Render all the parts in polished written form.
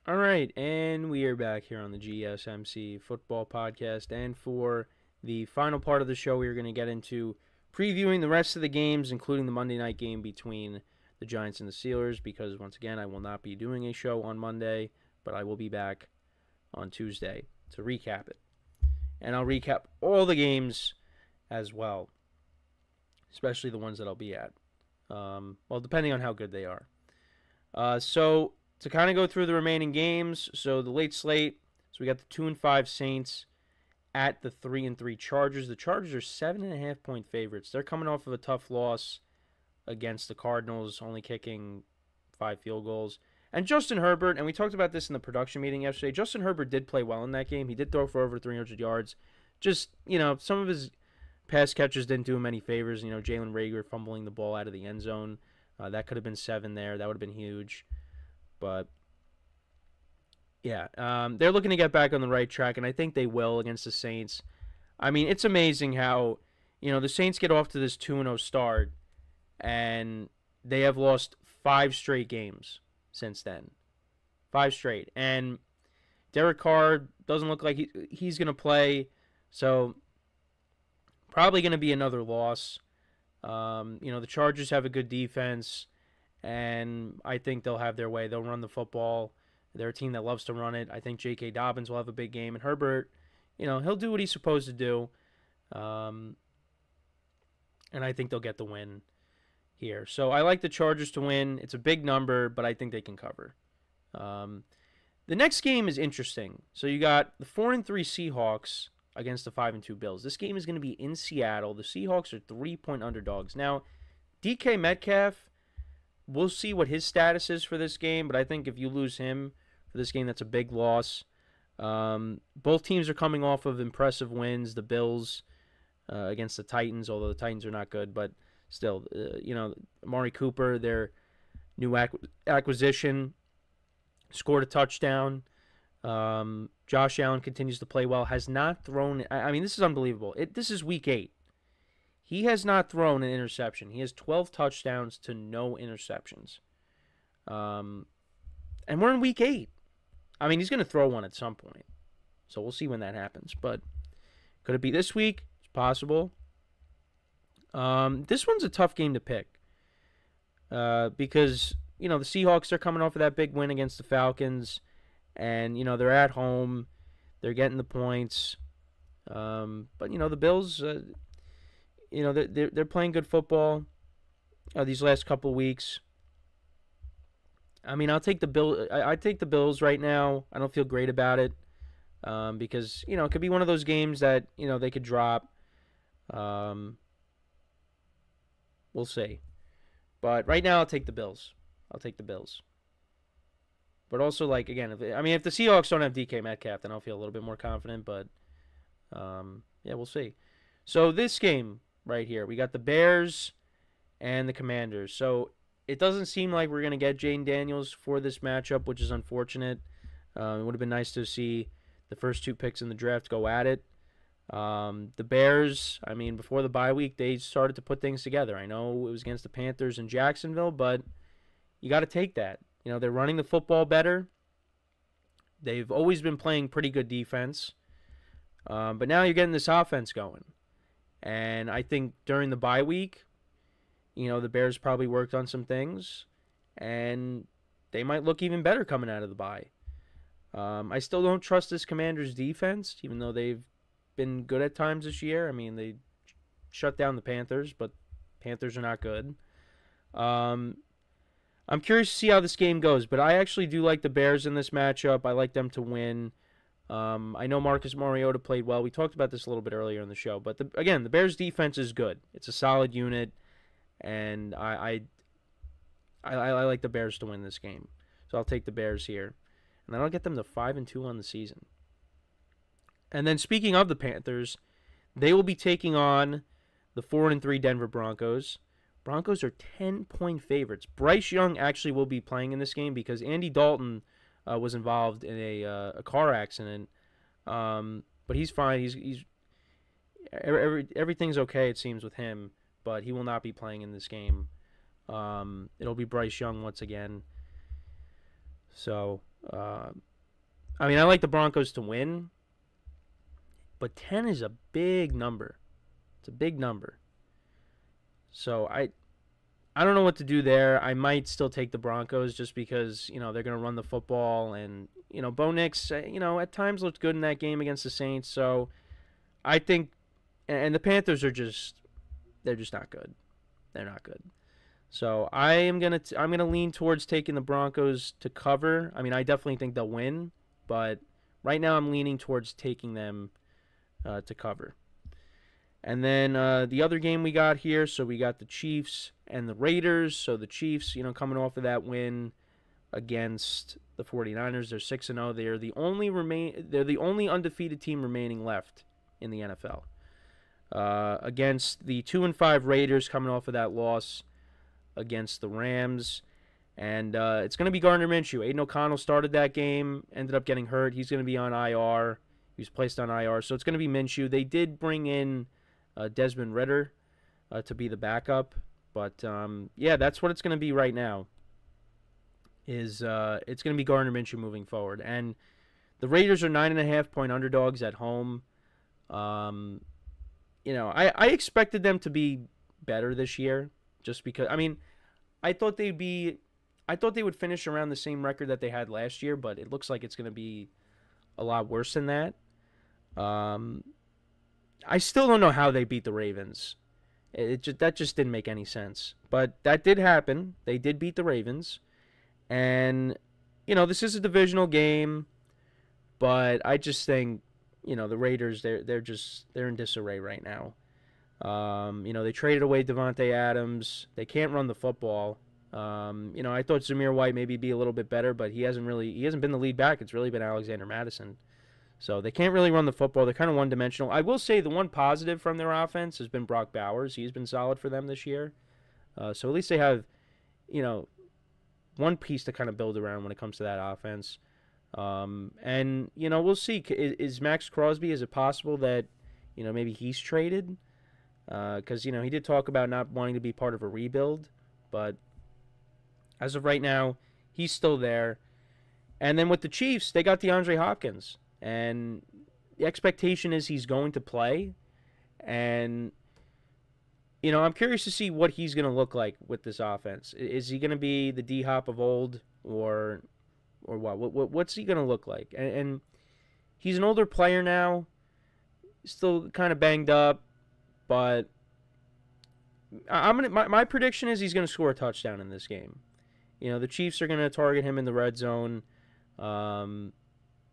All right, and we are back here on the GSMC football podcast. And for the final part of the show, we are going to get into previewing the rest of the games, including the Monday night game between the Giants and the Steelers, because once again, I will not be doing a show on Monday, but I will be back on Tuesday to recap it. And I'll recap all the games as well, especially the ones that I'll be at. Well, depending on how good they are. So to kind of go through the remaining games, so the late slate, so we got the 2-5 Saints at the 3-3 Chargers. The Chargers are 7.5-point favorites. They're coming off of a tough loss against the Cardinals, only kicking 5 field goals. And Justin Herbert, and we talked about this in the production meeting yesterday, Justin Herbert did play well in that game. He did throw for over 300 yards. Just, some of his pass catchers didn't do him any favors. Jalen Reagor fumbling the ball out of the end zone. That could have been 7 there. That would have been huge. But, yeah, they're looking to get back on the right track, and I think they will against the Saints. I mean, it's amazing how, the Saints get off to this 2-0 start, and they have lost 5 straight games since then. 5 straight. And Derek Carr doesn't look like he's going to play, so probably going to be another loss. The Chargers have a good defense, and I think they'll have their way. They'll run the football. They're a team that loves to run it. I think J.K. Dobbins will have a big game, and Herbert, he'll do what he's supposed to do. And I think they'll get the win here. So I like the Chargers to win. It's a big number, but I think they can cover. The next game is interesting. So you got the 4-3 Seahawks against the 5-2 Bills. This game is going to be in Seattle. The Seahawks are 3-point underdogs. Now, DK Metcalf, we'll see what his status is for this game, but I think if you lose him for this game, that's a big loss. Both teams are coming off of impressive wins. The Bills against the Titans, although the Titans are not good, but still, Amari Cooper, their new acquisition, scored a touchdown. Josh Allen continues to play well. Has not thrown. I mean, this is unbelievable. This is week 8. He has not thrown an interception. He has 12 touchdowns to no interceptions. And we're in week 8. I mean, he's going to throw one at some point. So we'll see when that happens. But could it be this week? It's possible. This one's a tough game to pick. Because, the Seahawks, they're coming off of that big win against the Falcons. And, they're at home. They're getting the points. But, the Bills, they're playing good football these last couple weeks. I mean, I'll take the I take the Bills right now. I don't feel great about it because, it could be one of those games that, they could drop. We'll see. But right now, I'll take the Bills. But also, if the Seahawks don't have DK Metcalf, then I'll feel a little bit more confident. But, yeah, we'll see. So this game right here, we got the Bears and the Commanders. So it doesn't seem like we're going to get Jayden Daniels for this matchup, which is unfortunate. It would have been nice to see the first 2 picks in the draft go at it. The Bears, before the bye week, they started to put things together. I know it was against the Panthers in Jacksonville, but you got to take that. They're running the football better. They've always been playing pretty good defense. But now you're getting this offense going. And I think during the bye week, the Bears probably worked on some things. And they might look even better coming out of the bye. I still don't trust this Commanders defense, even though they've been good at times this year. They shut down the Panthers, but Panthers are not good. I'm curious to see how this game goes, but I actually do like the Bears in this matchup. I like them to win. I know Marcus Mariota played well. We talked about this a little bit earlier in the show, but again, the Bears defense is good. It's a solid unit, and I like the Bears to win this game. So I'll take the Bears here, and then I'll get them to 5-2 on the season. And then speaking of the Panthers, they will be taking on the 4-3 Denver Broncos. Broncos are 10-point favorites. Bryce Young actually will be playing in this game because Andy Dalton was involved in a car accident, but he's fine. Everything's okay, it seems, with him, but he will not be playing in this game. It'll be Bryce Young once again. So Uh, I mean, I like the Broncos to win, but 10 is a big number. It's a big number. So I don't know what to do there. I might still take the Broncos just because, they're going to run the football. And, Bo Nix, at times looked good in that game against the Saints. So I think, and the Panthers they're just not good. They're not good. So I'm gonna lean towards taking the Broncos to cover. I mean, I definitely think they'll win, but right now I'm leaning towards taking them to cover. And then the other game we got here, so we got the Chiefs and the Raiders. So the Chiefs, coming off of that win against the 49ers, they're 6-0. They're the only undefeated team remaining left in the NFL. Against the 2-5 Raiders, coming off of that loss against the Rams. And it's going to be Gardner Minshew. Aiden O'Connell started that game, ended up getting hurt. He's going to be on IR. He was placed on IR. So it's going to be Minshew. They did bring in Desmond Ridder to be the backup. But, yeah, that's what it's going to be right now. It's going to be Gardner Minshew moving forward. And the Raiders are 9.5-point underdogs at home. I expected them to be better this year just because, I thought they would finish around the same record that they had last year, but it looks like it's going to be a lot worse than that. I still don't know how they beat the Ravens. That just didn't make any sense. But that did happen. They did beat the Ravens. And, this is a divisional game, but I just think, the Raiders, they're in disarray right now. They traded away Devontae Adams. They can't run the football. I thought Zamir White maybe be a little bit better, but he hasn't been the lead back. It's really been Alexander Mattison. So they can't really run the football. They're kind of one-dimensional. I will say the one positive from their offense has been Brock Bowers. He's been solid for them this year. So at least they have, one piece to kind of build around when it comes to that offense. And, we'll see. Is Max Crosby, is it possible that, maybe he's traded? Because, he did talk about not wanting to be part of a rebuild. But as of right now, he's still there. And then with the Chiefs, they got DeAndre Hopkins. And the expectation is he's going to play. And, I'm curious to see what he's going to look like with this offense. Is he going to be the D-Hop of old or what? What's he going to look like? And he's an older player now, still kind of banged up, but my prediction is he's going to score a touchdown in this game. The Chiefs are going to target him in the red zone. I'm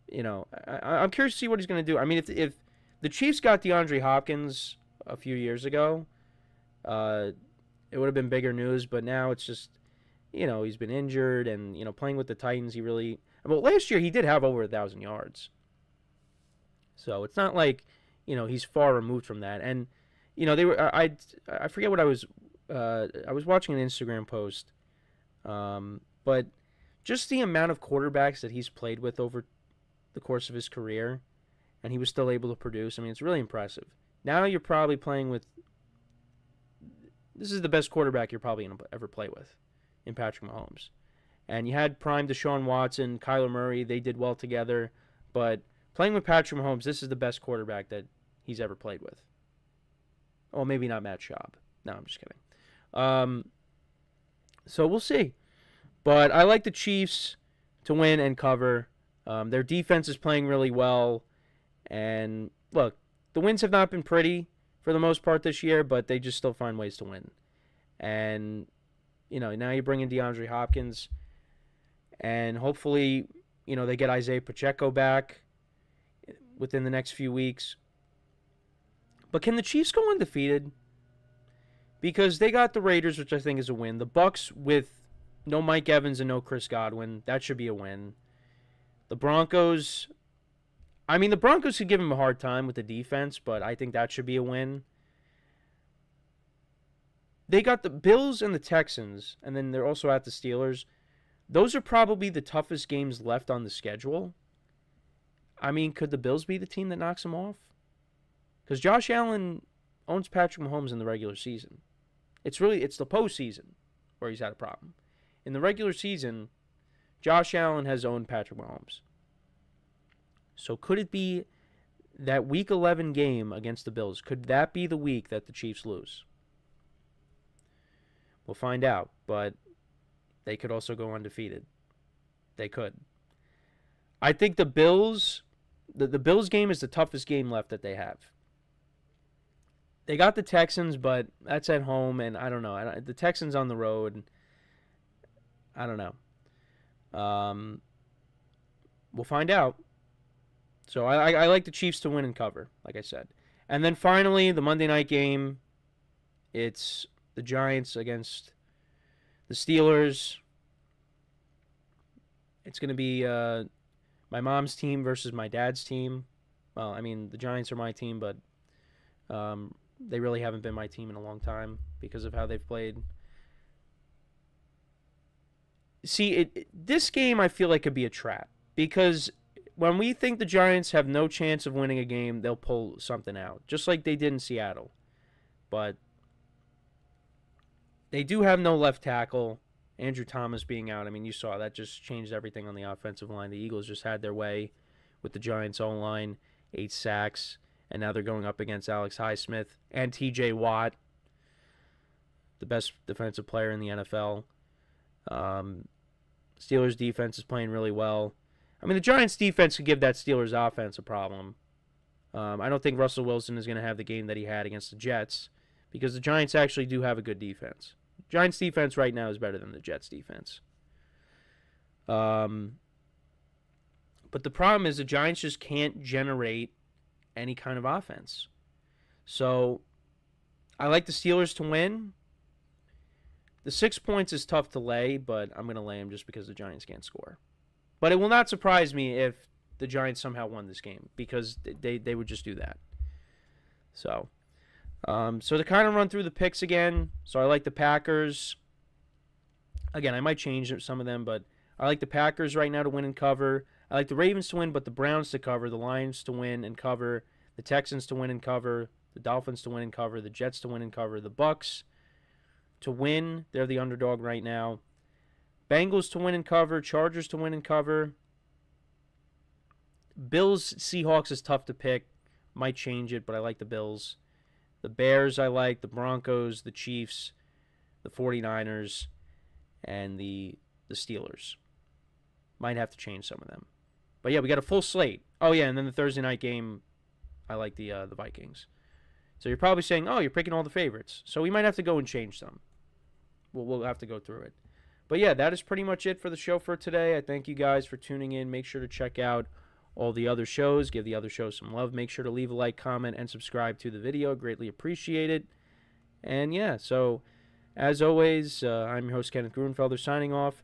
curious to see what he's going to do. I mean, if the Chiefs got DeAndre Hopkins a few years ago, it would have been bigger news, but now it's just, he's been injured and, playing with the Titans, last year he did have over 1,000 yards. So it's not like, he's far removed from that. And, I forget what I was watching an Instagram post, but just the amount of quarterbacks that he's played with over the course of his career, and he was still able to produce. It's really impressive. Now you're probably playing with, this is the best quarterback you're probably going to ever play with in Patrick Mahomes. And you had prime Deshaun Watson, Kyler Murray, they did well together. But playing with Patrick Mahomes, this is the best quarterback that he's ever played with. Well, maybe not Matt Schaub. No, I'm just kidding. So we'll see. But I like the Chiefs to win and cover. Their defense is playing really well. And look, the wins have not been pretty for the most part this year, but they just still find ways to win. And, now you bring in DeAndre Hopkins, and hopefully, they get Isaiah Pacheco back within the next few weeks. But can the Chiefs go undefeated? Because they got the Raiders, which I think is a win. The Bucks with no Mike Evans and no Chris Godwin, that should be a win. The Broncos, the Broncos could give him a hard time with the defense, but I think that should be a win. They got the Bills and the Texans, and then they're also at the Steelers. Those are probably the toughest games left on the schedule. Could the Bills be the team that knocks them off? Because Josh Allen owns Patrick Mahomes in the regular season. It's the postseason where he's had a problem. In the regular season, Josh Allen has owned Patrick Mahomes. So could it be that Week 11 game against the Bills? Could that be the week that the Chiefs lose? We'll find out, but they could also go undefeated. They could. I think the Bills, the Bills game is the toughest game left that they have. They got the Texans, but that's at home, and I don't know. The Texans on the road, I don't know. We'll find out. So I like the Chiefs to win and cover, like I said. And then finally, the Monday night game, it's the Giants against the Steelers. It's going to be my mom's team versus my dad's team. Well, I mean, the Giants are my team, but they really haven't been my team in a long time because of how they've played. See, this game I feel like could be a trap because when we think the Giants have no chance of winning a game, they'll pull something out, just like they did in Seattle. But they do have no left tackle. Andrew Thomas being out, I mean, you saw that just changed everything on the offensive line. The Eagles just had their way with the Giants' O-line, 8 sacks, and now they're going up against Alex Highsmith and T.J.Watt, the best defensive player in the NFL. Steelers' defense is playing really well. I mean, the Giants' defense could give that Steelers' offense a problem. I don't think Russell Wilson is going to have the game that he had against the Jets because the Giants actually do have a good defense. Giants' defense right now is better than the Jets' defense. But the problem is the Giants just can't generate any kind of offense. So I like the Steelers to win. The 6 points is tough to lay, but I'm going to lay them just because the Giants can't score. But it will not surprise me if the Giants somehow won this game because they would just do that. So to kind of run through the picks again, so I like the Packers. Again, I might change some of them, but I like the Packers right now to win and cover. I like the Ravens to win, but the Browns to cover, the Lions to win and cover, the Texans to win and cover, the Dolphins to win and cover, the Jets to win and cover, the Bucks to win. They're the underdog right now. Bengals to win and cover, Chargers to win and cover. Bills, Seahawks is tough to pick. Might change it, but I like the Bills. The Bears I like, the Broncos, the Chiefs, the 49ers, and the Steelers. Might have to change some of them. But yeah, we got a full slate. Oh yeah, and then the Thursday night game, I like the Vikings. So you're probably saying, oh, you're picking all the favorites. So we might have to go and change some. We'll have to go through it. But yeah, that is pretty much it for the show for today. I thank you guys for tuning in. Make sure to check out all the other shows. Give the other shows some love. Make sure to leave a like, comment, and subscribe to the video. Greatly appreciate it. And yeah, so as always, I'm your host, Kenneth Grunfelder, signing off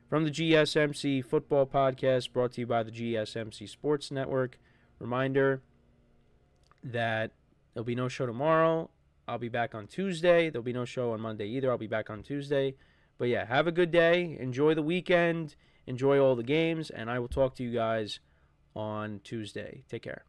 from the GSMC Football Podcast, brought to you by the GSMC Sports Network. Reminder that there'll be no show tomorrow. I'll be back on Tuesday. There'll be no show on Monday either. I'll be back on Tuesday. But yeah, have a good day. Enjoy the weekend. Enjoy all the games. And I will talk to you guys on Tuesday. Take care.